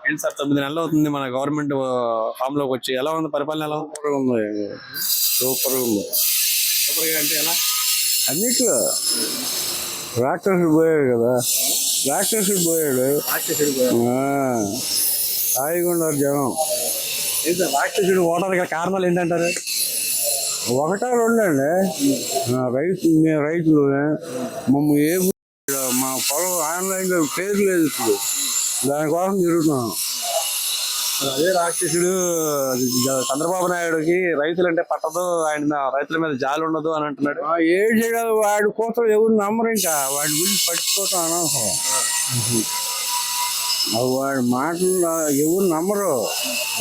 ఏంటి సార్ 9 నెలలు అవుతుంది మన గవర్నమెంట్ ఫామ్ లోకి వచ్చి, ఎలా ఉంది పరిపాలన? ఎలా ఉంది? సూపర్గా ఉంది, సూపర్గా ఉంది. సూపర్గా అంటే ఎలా? అన్నిట్లో రాక్షసుడు పోయాడు కదా, రాక్షసుడు పోయాడు. హాయిగా ఉన్నారు జనం. ఏంటి సార్ రాక్షసుడు ఓటర్ కారణాలు ఏంటంటారు? ఒకటా రెండండి. మేము రైతులు, మమ్మల్ని మా పొలం ఆన్లైన్లో పేరు లేదు ఇప్పుడు, దానికోసం తిరుగుతున్నాం. అదే రాక్షసుడు చంద్రబాబు నాయుడుకి రైతులు అంటే పట్టదు, ఆయన రైతుల మీద జాలి ఉండదు అని అంటున్నాడు. ఏం చేయడం, వాడి కోసం ఎవరు నమ్మరు, ఇంకా వాడి గురించి పట్టుకోవటం అనవసరం. వాడి మాటలు ఎవరు నమ్మరు,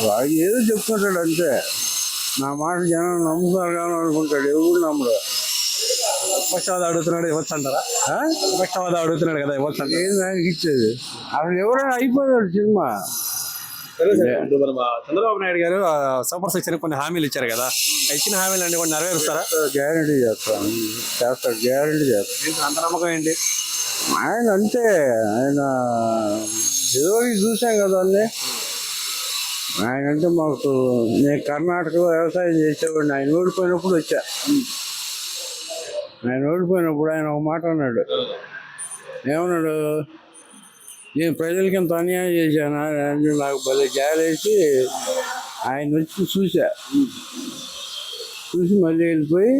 వాడు ఏదో చెప్తుంటాడు అంతే. నా మాట జనం నమ్ముతారు కానీ అనుకుంటాడు, ఎవరు నమ్మరు. విపక్షవాదం అడుగుతున్నాడు, ఇవ్వచ్చు అంటారా? విపక్షవాదం అడుగుతున్నాడు కదా, ఇవ్వచ్చు అంటే ఏం దానికి ఇచ్చేది? అసలు ఎవరైనా అయిపోతాడు సినిమా. చంద్రబాబు నాయుడు గారు సూపర్ సిక్స్ అని కొన్ని హామీలు ఇచ్చారు కదా, ఇచ్చిన హామీలు అన్ని కూడా నెరవేరుస్తారా? గ్యారంటీ చేస్తాడు, గ్యారంటీ చేస్తాడు. అంత నమ్మకం ఏంటి? ఆయన అంతే, ఆయన ఏదో చూసాం కదా అన్నీ. ఆయన అంటే మాకు, నేను కర్ణాటకలో వ్యవసాయం చేసేవాడిని, ఆయన ఓడిపోయినప్పుడు వచ్చా. ఆయన ఓడిపోయినప్పుడు ఆయన ఒక మాట అన్నాడు, ఏమన్నాడు, నేను ప్రజలకి ఎంత అన్యాయం చేశాను అని నాకు భలే జాలేసి ఆయన వచ్చి చూసి మళ్ళీ వెళ్ళిపోయి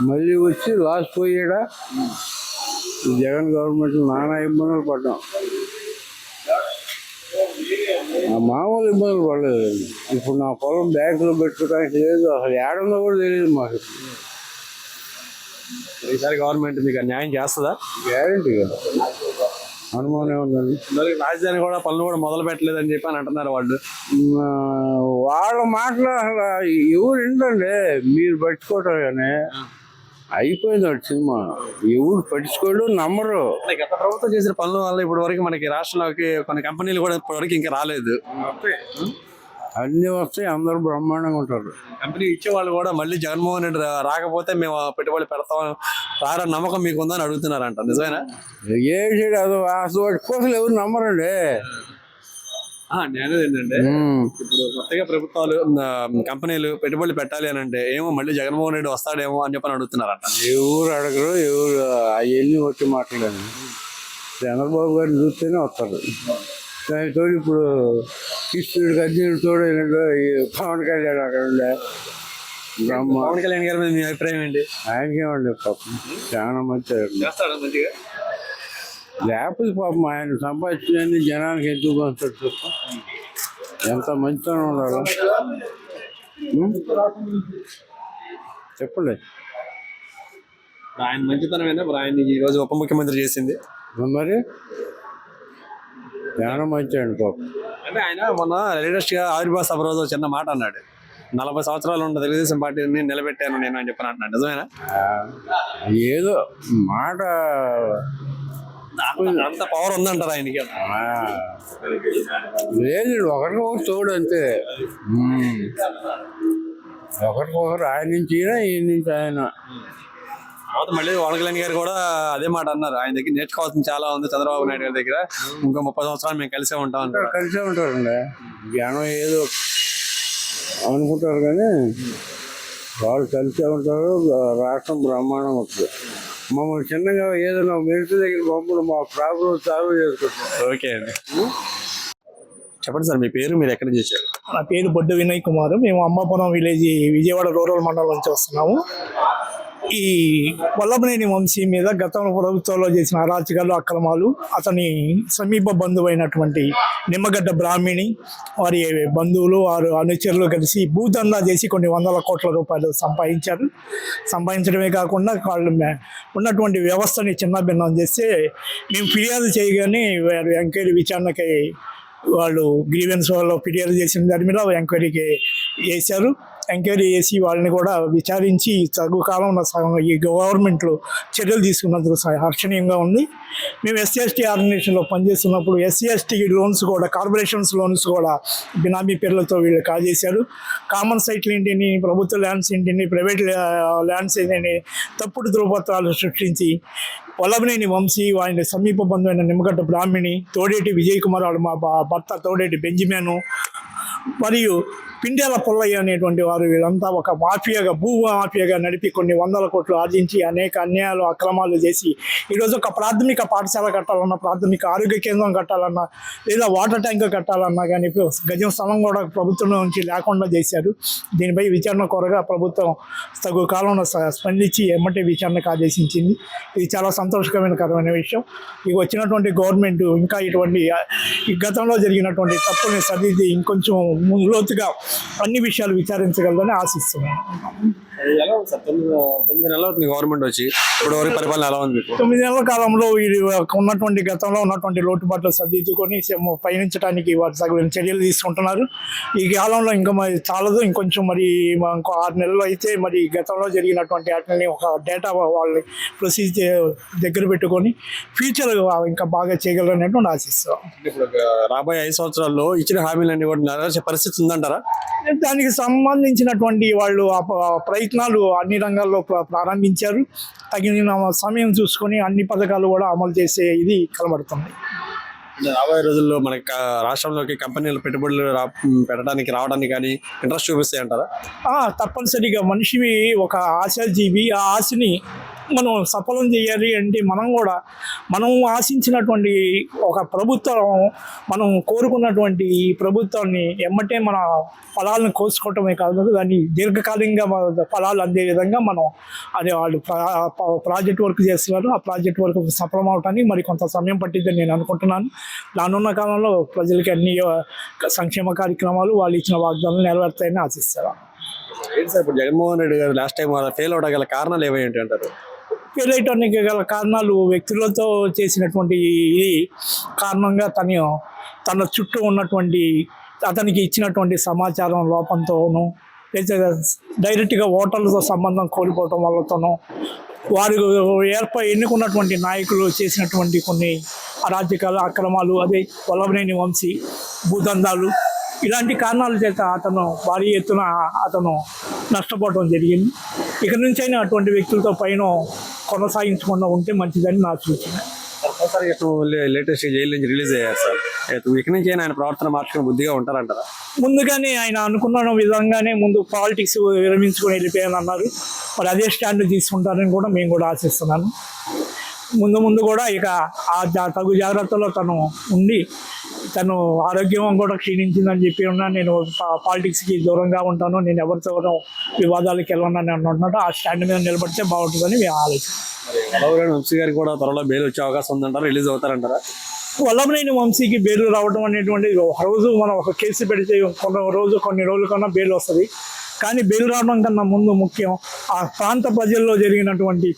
మళ్ళీ వచ్చి లాస్ట్ పోయాడా. జగన్ గవర్నమెంట్ నానా ఇబ్బందులు పడ్డాం, మామూలు ఇబ్బందులు పడలేదు. ఇప్పుడు నా పొలం బ్యాంకులో పెట్టుకోవడానికి లేదు, అసలు ఏడుందో కూడా తెలియదు మాకు. ఈసారి గవర్నమెంట్ మీకు న్యాయం చేస్తుందా? గ్యారంటీగా, అనుమానం ఉందండి. మరి రాజధాని కూడా పనులు కూడా మొదలు పెట్టలేదు అని చెప్పి అని అంటున్నారు వాళ్ళు. వాళ్ళ మాటలు అసలు ఎవరు ఏంటండి, మీరు పట్టుకోవటం కానీ అయిపోయింది వాడు సినిమా. ఎవరు పట్టించుకోడు, నమ్మరు. గత ప్రభుత్వం చేసిన పనుల వల్ల ఇప్పటి వరకు మనకి రాష్ట్రంలోకి కొన్ని కంపెనీలు కూడా ఇప్పటి వరకు ఇంకా రాలేదు. అన్నీ వస్తాయి, అందరూ బ్రహ్మాండంగా ఉంటారు. కంపెనీ ఇచ్చే వాళ్ళు కూడా మళ్ళీ జగన్మోహన్ రెడ్డి రాకపోతే మేము పెట్టుబడి పెడతాం రారని నమ్మకం మీకు ఉందని అడుగుతున్నారంట, నిజమేనా? ఏం చేయడు, అసలు వాటి కోసం ఎవరు నమ్మరండి. నేను ఏంటంటే ఇప్పుడు కొత్తగా ప్రభుత్వాలు కంపెనీలు పెట్టుబడులు పెట్టాలి అని అంటే ఏమో మళ్ళీ జగన్మోహన్ రెడ్డి వస్తాడేమో అని చెప్పని అడుగుతున్నారంట. ఎవరు అడగరు, ఎవరు అవన్నీ వచ్చి మాట్లాడాను. చంద్రబాబు గారిని చూస్తేనే వస్తారు. దాని తోడు ఇప్పుడు కృష్ణుడికి అర్జునుడు తోడైనట్టు పవన్ కళ్యాణ్ అక్కడ ఉండే. పవన్ కళ్యాణ్ గారి మీద మీ అభిప్రాయం ఏంటి? ఆయనకేమండి పాపం చాలా మంచిగా, లేకపోతే పాపం ఆయన సంపాదించిన జనానికి ఎందుకు పంచుతాడు చెప్పు, ఎంత మంచితనం ఉండాలి చెప్పండి. ఆయన మంచితనం ఆయన ఈ రోజు ఉప ముఖ్యమంత్రి చేసింది మరి చాలా మంచిదండి పాపం. అంటే ఆయన మొన్న లేటెస్ట్ గా ఆవిర్భావ సభ రోజు చిన్న మాట అన్నాడు, 40 సంవత్సరాలు ఉన్న తెలుగుదేశం పార్టీని నిలబెట్టాను నేను అని చెప్పని అంటున్నాడు, నిజమేనా? ఏదో మాట అంత పవర్ ఉందంటారు ఆయనకి? లేదు, ఒకరికొకరు తోడు అంతే. ఒకరికొకరు, ఆయన నుంచి ఈయన నుంచి ఆయన. మళ్ళీ పవన్ కళ్యాణ్ గారు కూడా అదే మాట అన్నారు, ఆయన దగ్గర నేర్చుకోవాల్సింది చాలా ఉంది చంద్రబాబు నాయుడు గారి దగ్గర, ఇంకో 30 సంవత్సరాలు మేము కలిసే ఉంటాం అంటారు. కలిసే ఉంటారండి, జనం ఏదో అనుకుంటారు కానీ వాళ్ళు కలిసే ఉంటారు. రాష్ట్రం బ్రహ్మాండం వస్తుంది. మమ్మల్ని చిన్నగా ఏదైనా మిలిటరీ దగ్గర పంపుడు మా ప్రాబ్లం సాల్వ్ చేసుకుంటాం. ఓకే అండి, చెప్పండి సార్ మీ పేరు, మీరు ఎక్కడ చేశారు? నా పేరు బొడ్డు వినయ్ కుమార్, మేము అమ్మాపురం విలేజ్ విజయవాడ రూరల్ మండలం నుంచి వస్తున్నాము. ఈ వల్లభనేని వంశీ మీద గతంలో ప్రభుత్వంలో చేసిన అరాచకాలు, అక్రమాలు, అతని సమీప బంధువు అయినటువంటి నిమ్మగడ్డ బ్రాహ్మణి వారి బంధువులు, వారు అనుచరులు కలిసి భూదందా చేసి కొన్ని వందల కోట్ల రూపాయలు సంపాదించడమే కాకుండా వాళ్ళు ఉన్నటువంటి వ్యవస్థని చిన్నభిన్నం చేస్తే మేము ఫిర్యాదు చేయగానే వారు ఎంక్వైరీ విచారణకి వాళ్ళు గ్రీవెన్స్ వాళ్ళు ఫిర్యాదు చేసిన దాని మీద ఎంక్వైరీకి చేశారు. ఎంక్వైరీ చేసి వాళ్ళని కూడా విచారించి తగు కాలంలో ఈ గవర్నమెంట్లో చర్యలు తీసుకున్నందుకు హర్షణీయంగా ఉంది. మేము ఎస్సీ ఎస్టీ ఆర్గనైజేషన్లో పనిచేస్తున్నప్పుడు ఎస్సీ ఎస్టీ లోన్స్ కూడా కార్పొరేషన్స్ లోన్స్ కూడా బినామీ పేర్లతో వీళ్ళు కాజేశారు. కామన్ సైట్లు ఏంటిని, ప్రభుత్వ ల్యాండ్స్ ఏంటిని, ప్రైవేట్ ల్యాండ్స్ ఏంటిని తప్పుడు ధృవపత్రాలు సృష్టించి వల్లభనేని వంశీ, ఆయన సమీప బంధువైన నిమ్మగడ్డ బ్రాహ్మణి, తోడేటి విజయ్ కుమార్, వాడు మా భర్త తోడేటి బెంజమిన్ మరియు పిండేల పుల్లయ్య అనేటువంటి వారు వీళ్ళంతా ఒక మాఫియాగా, భూ మాఫియాగా నడిపి కొన్ని వందల కోట్లు ఆర్జించి అనేక అన్యాయాలు అక్రమాలు చేసి ఈరోజు ఒక ప్రాథమిక పాఠశాల కట్టాలన్నా, ప్రాథమిక ఆరోగ్య కేంద్రం కట్టాలన్నా, లేదా వాటర్ ట్యాంక్ కట్టాలన్నా కానీ గజం స్థలం కూడా ప్రభుత్వం నుంచి లేకుండా చేశారు. దీనిపై విచారణ కోరగా ప్రభుత్వం తగు కాలంలో స్పందించి ఎమ్మటే విచారణకు ఆదేశించింది. ఇది చాలా సంతోషకరమైన విషయం. ఇక వచ్చినటువంటి గవర్నమెంట్ ఇంకా ఇటువంటి ఈ గతంలో జరిగినటువంటి తప్పుని సరిదిద్ది ఇంకొంచెం లోతుగా అన్ని విషయాలు విచారించగలదని ఆశిస్తున్నాను. ఎలా ఉంది సార్? 9 నెలలు అవుతుంది గవర్నమెంట్ వచ్చి, ఇప్పుడు వరకు పరిపాలన ఎలా ఉంది? 9 నెలల కాలంలో వీరి ఉన్నటువంటి గతంలో ఉన్నటువంటి లోటుపాట్లు సర్దిద్దుకొని పయనించడానికి వారి తగిన చర్యలు తీసుకుంటున్నారు. ఈ కాలంలో ఇంకా మరి చాలదు, ఇంకొంచెం మరి ఇంకో 6 నెలలు అయితే మరి గతంలో జరిగినటువంటి వాటిని ఒక డేటా వాళ్ళని ప్రొసీజర్ దగ్గర పెట్టుకొని ఫ్యూచర్ ఇంకా బాగా చేయగలరనేటువంటి ఆశిస్తాం. ఇప్పుడు రాబోయే 5 సంవత్సరాల్లో ఇచ్చిన హామీలన్నీ కూడా నెరవేర్చే పరిస్థితి ఉందంటారా? దానికి సంబంధించినటువంటి వాళ్ళు ప్రయత్నాలు అన్ని రంగాల్లో ప్రారంభించారు. తగిన సమయం చూసుకొని అన్ని పథకాలు కూడా అమలు చేసే ఇది కనబడుతుంది. రాబోయే రోజుల్లో మనకి రాష్ట్రంలోకి కంపెనీలు పెట్టుబడులు పెట్టడానికి రావడానికి కానీ ఇంట్రెస్ట్ చూపిస్తాయి అంటారా? తప్పనిసరిగా మనిషి ఒక ఆశాజీవి. ఆ ఆశని మనం సఫలం చేయాలి అంటే మనం ఆశించినటువంటి ఒక ప్రభుత్వం, మనం కోరుకున్నటువంటి ప్రభుత్వాన్ని ఎమ్మటే మన ఫలాలను కోసుకోవటమే కాదు, దాన్ని దీర్ఘకాలికంగా ఫలాలు అందే విధంగా మనం వాళ్ళు ప్రాజెక్ట్ వర్క్ చేస్తున్నారు. ఆ ప్రాజెక్ట్ వర్క్ సఫలం అవటానికి మరి కొంత సమయం పట్టిద్దని నేను అనుకుంటున్నాను. రానున్న కాలంలో ప్రజలకి అన్ని సంక్షేమ కార్యక్రమాలు వాళ్ళు ఇచ్చిన వాగ్దానాలు నెరవేరుతాయని ఆశిస్తారు. ఏంటి సార్ ఇప్పుడు జగన్మోహన్ రెడ్డి గారు లాస్ట్ టైం ఫెయిల్ అవడం గల కారణాలు ఏమేంటి అంటారు? ఫెయిల్ అవడానికి గల కారణాలు వ్యక్తులతో చేసినటువంటి ఇది కారణంగా తన చుట్టూ ఉన్నటువంటి అతనికి ఇచ్చినటువంటి సమాచారం లోపంతోనూ, లేదా డైరెక్ట్గా ఓటర్లతో సంబంధం కోల్పోవటం వల్లతోనూ, వారు ఎన్నుకున్నటువంటి నాయకులు చేసినటువంటి కొన్ని అరాజకాలు, అక్రమాలు, అదే వల్లభనేని వంశీ భూదందాలు, ఇలాంటి కారణాల చేత అతను భారీ ఎత్తున నష్టపోవడం జరిగింది. ఇక నుంచి అయినా అటువంటి వ్యక్తులతో పైన కొనసాగించకుండా ఉంటే మంచిదని నా సూచన. ఒకసారి లేటెస్ట్ జైలు నుంచి రిలీజ్ అయ్యారు సార్. ఇక నుంచి ఆయన ప్రవర్తన మార్చుకుని బుద్ధిగా ఉంటారంటారా? ముందుగానే ఆయన అనుకున్న విధంగానే ముందు పాలిటిక్స్ విరమించుకొని వెళ్ళిపోయాను అన్నారు. మరి అదే స్టాండ్ తీసుకుంటారని కూడా మేము కూడా ఆశిస్తున్నాను. ముందు కూడా ఇక తగు జాగ్రత్తలో తను ఆరోగ్యం కూడా క్షీణించిందని చెప్పి ఉన్నా. నేను పాలిటిక్స్కి దూరంగా ఉంటాను, నేను ఎవరితో వివాదాలకు వెళ్ళను అంటున్నాడు. ఆ స్టాండ్ మీద నిలబడితే బాగుంటుందని మేము ఆలోచన. వల్లభనేని వంశీ గారికి కూడా త్వరలో బెయిల్ వచ్చే అవకాశం ఉందంటారా? రిలీజ్ అవుతారంటారా? వల్లభనేని వంశీకి బెయిల్ రావడం అనేటువంటి రోజు మనం ఒక కేసు పెడితే కొన్ని రోజుల కన్నా బెయిల్ వస్తుంది. కానీ బెయిల్ రావడం కన్నా ముందు ముఖ్యం ఆ ప్రాంత ప్రజల్లో జరిగినటువంటి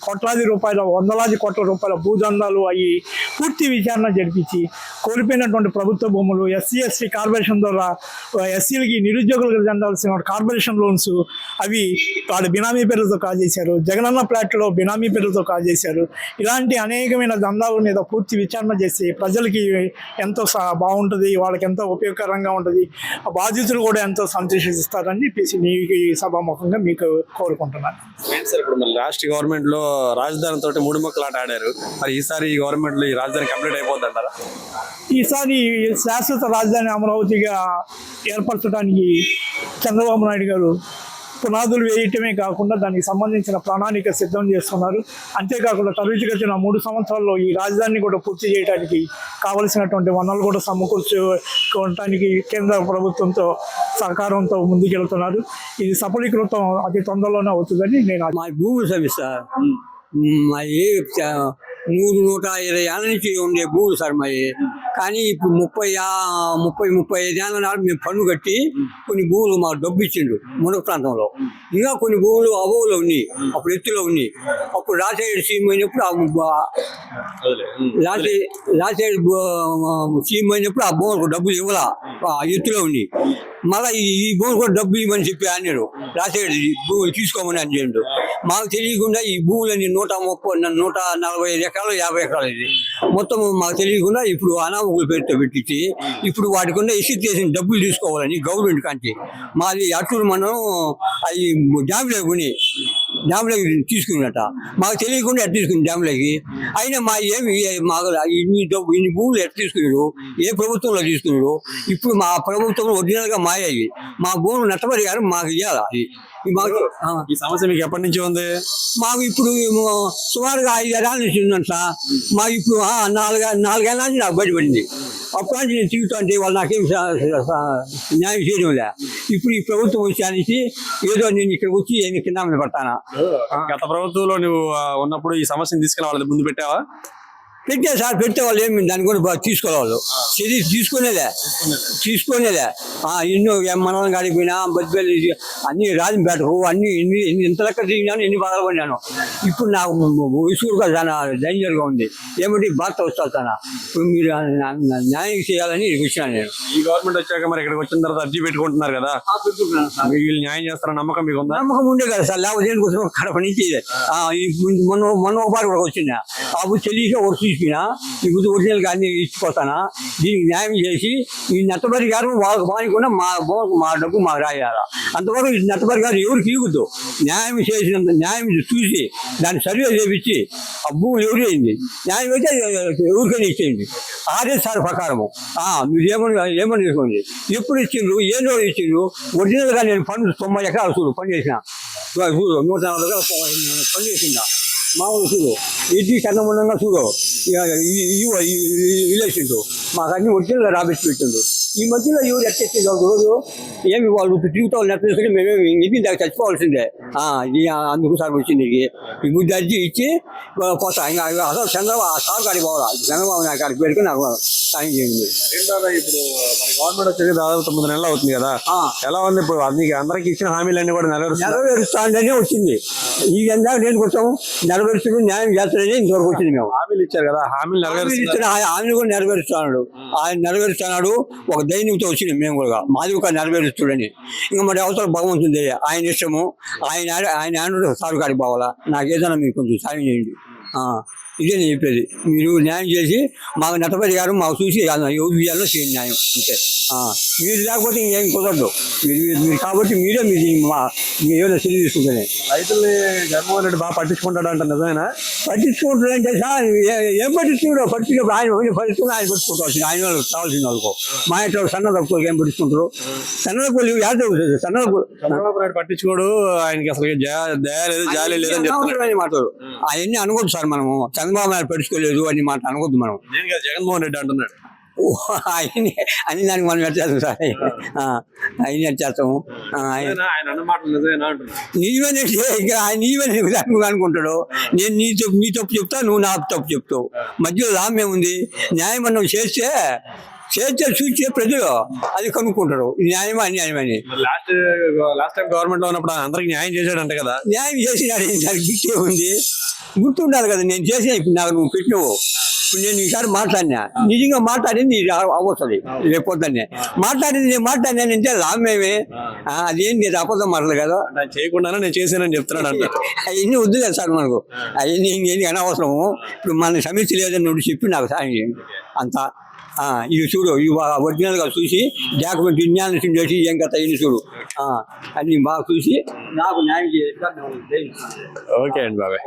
వందలాది కోట్ల రూపాయల భూదందాలు అయ్యి పూర్తి విచారణ జరిపించి కోల్పోయినటువంటి ప్రభుత్వ భూములు, ఎస్సీ ఎస్టీ కార్పొరేషన్ ద్వారా ఎస్సీలకి నిరుద్యోగులకు చెందాల్సిన కార్పొరేషన్ లోన్స్ అవి వాళ్ళు బినామీ పేర్లతో కాజేశారు. జగనన్న ఫ్లాట్లో బినామీ పేర్లతో కాజేశారు. ఇలాంటి అనేకమైన దందాల మీద పూర్తి విచారణ చేసి ప్రజలకి ఎంతో బాగుంటుంది, వాళ్ళకి ఎంతో ఉపయోగకరంగా ఉంటుంది, బాధితులు కూడా ఎంతో సంతోషిస్తారని చెప్పేసి ఈ సభాముఖంగా మీకు కోరుకుంటున్నాను. సార్ ఇప్పుడు మరి లాస్ట్ గవర్నమెంట్ లో రాజధాని తోటి 3 ముక్కలు ఆట ఆడారు. మరి ఈసారి ఈ గవర్నమెంట్ లో ఈ రాజధాని కంప్లీట్ అయిపోద్ది అంటారా? ఈసారి శాశ్వత రాజధాని అమరావతిగా ఏర్పరచడానికి చంద్రబాబు నాయుడు గారు పునాదులు వేయటమే కాకుండా దానికి సంబంధించిన ప్రణాళిక సిద్ధం చేస్తున్నారు. అంతేకాకుండా తరగతిగతిన 3 సంవత్సరాల్లో ఈ రాజధానిని కూడా పూర్తి చేయడానికి కావలసినటువంటి వనరులు కూడా సమకూర్చుకోవడానికి కేంద్ర ప్రభుత్వంతో సహకారంతో ముందుకెళ్తున్నారు. ఇది సఫలీకృతం అతి తొందరలోనే అవుతుందని నేను. మా భూములు సార్ మా 100-120 ఏళ్ళ నుంచి ఉండే భూములు సార్ మావి. కానీ ఇప్పుడు 30-35 ఏళ్ళ నాడు మేము పన్ను కట్టి కొన్ని భూములు మాకు డబ్బు ఇచ్చిండు మునగ ప్రాంతంలో. ఇంకా కొన్ని భూములు అబోవులో ఉన్నాయి, అప్పుడు ఎత్తులో ఉన్నాయి. అప్పుడు రాజశేఖర్ సీఎం అయినప్పుడు రాజశేఖర్ సీఎం అయినప్పుడు ఆ భూములకు డబ్బులు ఇవ్వాల, ఆ ఎత్తులో ఉన్నాయి. మళ్ళీ ఈ భూమి కూడా డబ్బు ఇవ్వమని చెప్పి అన్నాడు రాసేది భూములు తీసుకోమని అని చెప్పిండు. మాకు తెలియకుండా ఈ భూములన్నీ 145 ఎకరాలు 50 ఎకరాలు ఇది మొత్తం మాకు తెలియకుండా ఇప్పుడు అనామకులు పేరుతో పెట్టించి ఇప్పుడు వాటికి ఉన్న ఇష్యూ చేసిన డబ్బులు తీసుకోవాలని గవర్నమెంట్ కంటే మాది అట్టూరు మనం అవి డ్యామ్లో కొని డ్యామ్లోకి తీసుకున్నట మాకు తెలియకుండా ఎట్లా తీసుకుని డ్యామ్లోకి అయినా మా ఏమి మాకు ఇన్ని భూములు ఎట్లా తీసుకున్నాడు ఏ ప్రభుత్వంలో తీసుకున్నాడు ఇప్పుడు మా ప్రభుత్వంలో ఒరిజినల్గా మాయాయి మా భూములు నష్టపరిహారం మాకు ఇవ్వాలి మాకు ఈ సమస్య మీకు ఎప్పటి నుంచి ఉంది? మాకు ఇప్పుడు సుమారుగా 5 ఏళ్ళ నుంచి ఉందంట మాకు ఇప్పుడు 4 ఏళ్ళ నుంచి నాకు బయటపడింది అప్పటి నుంచి నేను తిరుగుతా అంటే వాళ్ళు నాకేం న్యాయం చేయడం లే ఇప్పుడు ఈ ప్రభుత్వం వచ్చానికి ఏదో నేను ఇక్కడ వచ్చి నేను కింద మీద పడతానా గత ప్రభుత్వంలో నువ్వు ఉన్నప్పుడు ఈ సమస్యను తీసుకుని వాళ్ళ ముందు పెట్టావా? పెట్టే సార్ పెట్టే వాళ్ళు ఏమి దాన్ని కూడా తీసుకోవాలి చర్య తీసుకునేదే ఎన్నో మనం కాడికి పోయినా బతిపల్లి అన్ని రాజంపేటకు అన్ని ఇంత లెక్క తిరిగినాను ఎన్ని బాధలు పడినాను ఇప్పుడు నాకు విసుగుగా చాలా డేంజర్గా ఉంది ఏమిటి భర్త వస్తాను ఇప్పుడు మీరు న్యాయం చేయాలని వచ్చినాను నేను. ఈ గవర్నమెంట్ వచ్చాక మరి ఇక్కడికి వచ్చిన తర్వాత అర్జీ పెట్టుకుంటున్నారు కదా, వీళ్ళు న్యాయం చేస్తారని నమ్మకం మీకు ఉందా? నమ్మకం ఉండే కదా సార్ లేకపోతే దేనికోసం కడప నుంచి మొన్న ఒక పాటు కూడా వచ్చిందా అప్పుడు తెలియక ఒకటి తీసుకున్నా ఇప్పుడు ఒరిజినల్గా అన్ని ఇచ్చిపోతానా దీనికి న్యాయం చేసి ఈ నష్టపరిహారం వాళ్ళకి బాగుకుండా మా డబ్బు మాకు రాయాలా అంతవరకు ఈ నష్టపరిహారం ఎవరికి ఇవ్వద్దు న్యాయం చేసినంత న్యాయం చూసి దాన్ని సర్వే చేపించి ఆ భూమి ఎవరు అయింది న్యాయం అయితే ఎవరికైనా ఇచ్చేయండి ఆర్ఎస్ఆర్ ప్రకారము మీరు ఏమని తీసుకోండి ఎప్పుడు ఇచ్చిండ్రు ఏ రోజు ఇచ్చిండ్రు ఒరిజినల్గా నేను పన్ను 90 ఎకరాలు చూడు పని చేసిన చూడు 140 ఎకరాలు పని చేసిందా మామూలు చూడు ఇది కన్నముండంగా చూడు ఇలేసిండు మాకు అన్ని ఒరిజినల్గా రాబెట్టి పెట్టిండు ఈ మధ్యలో ఎవరు ఎట్టేసింది ఒక రోజు ఏమి వాళ్ళు తిరుగుతా వాళ్ళు నెట్టేసుకుని మేమేమి ఇంటికి దాకా చచ్చిపోవాల్సిందే అందుకు సార్ వచ్చింది ఈ బుద్ధి అర్జీ ఇచ్చి పోతా ఇంకా అసలు చంద్రబాబు సార్ కాడికి పోవాలా చంద్రబాబు నాయుడు కాడికి పెట్టుకుని నాకు సాయం చేయండి. ఇప్పుడు గవర్నమెంట్ వచ్చేది దాదాపు 9 నెలలు అవుతుంది కదా, ఎలా ఉంది ఇప్పుడు? అందరికి ఇచ్చిన హామీలన్నీ కూడా నెరవేరుస్తానే వచ్చింది ఈ విధంగా నేను కొంచెం నెరవేరుస్తూ న్యాయం చేస్తానని ఇంతవరకు వచ్చింది. మేము హామీలు ఇచ్చారు కదా, హామీలు హామీలు కూడా నెరవేరుస్తున్నాడు ఆయన నెరవేరుస్తున్నాడు ఒక దైన్యంతో వచ్చింది మేము కూడా మాది ఒక నెరవేరుస్తాడని ఇంకా మరి అవసరం భగవంతుంది ఆయన ఇష్టము ఆయన సారు కాడికి పోవాలా నాకు ఏదైనా మీరు కొంచెం సాయం చేయండి ఇదే నేను చెప్పేది మీరు న్యాయం చేసి మాకు నష్టపరిహారం మాకు చూసి ఎవరు చేయాలో చేయండి న్యాయం అంతే మీరు లేకపోతే ఇంకేం కుదరదు మీరు కాబట్టి మీరు ఏమైనా చర్య తీసుకుంటేనే రైతుల్ని జగన్మోహన్ రెడ్డి బాగా పట్టించుకుంటాడు అంటే నిజమేనా? పట్టించుకుంటాడంటే సార్ ఏం పట్టించుకుంటారు ఆయన పట్టించుకుంటాల్సింది ఆయన వాళ్ళకి కావాల్సిన వాళ్ళకు మా ఇంట్లో సన్న తక్కువ ఏం పట్టించుకుంటారు సన్న తక్కువ చంద్రబాబు నాయుడు పట్టించుకోడు ఆయనకి అసలు దయ లేదు జాలి లేదని చెప్తారు మాట్లాడు అవన్నీ అనుకోద్దు సార్ మనము చంద్రబాబు నాయుడు పట్టించుకోలేదు అని మాట అనుకోద్దు మనం. నేను జగన్మోహన్ రెడ్డి అంటున్నాడు ఆయన్ని అన్ని దానికి మనం ఎట్టేస్తాం సార్ అవన్నీ ఎట్టేస్తాము నీవనే ఇంకా ఆయన నీవనే అనుకుంటాడు నేను నీ తప్పు చెప్తా నువ్వు నా తప్పు చెప్తావు మధ్యలో లాభమేముంది న్యాయం మనం చేస్తే చూసే ప్రజలు అది కనుక్కుంటారు న్యాయమా అన్యాయమని. లాస్ట్ టైం గవర్నమెంట్ లో ఉన్నప్పుడు అందరికి న్యాయం చేశాడంట కదా, న్యాయం చేసినాడు దానికి గుర్తే ఉంది గుర్తుండాలి కదా నేను చేసిన ఇప్పుడు నాకు నువ్వు పెట్టినవు ఇప్పుడు నేను ఈసారి మాట్లాడినా నిజంగా మాట్లాడింది అవ్వస్తుంది రేపొద్దున్నే మాట్లాడింది నేను మాట్లాడినానంటే లాభమేమే అదేంటి అబద్ధం మాటలు కదా చేయకుండానే నేను చేశానని చెప్తున్నాడు అంటే అవన్నీ వద్దు కదా సార్ మనకు అవన్నీ ఇంకేంటి అనవసరము ఇప్పుడు మన సమస్య లేదని నువ్వు చెప్పి నాకు సాయం చేయండి అంతా ఇది చూడు ఇవి ఒరిజినల్గా చూసి డాక్యుమెంట్ ఇన్యాలిసిస్ చేసి ఏం కథ ఇది చూడు అన్ని బాగా చూసి నాకు న్యాయం చేయాలి. ఓకే అండి బాబాయ్.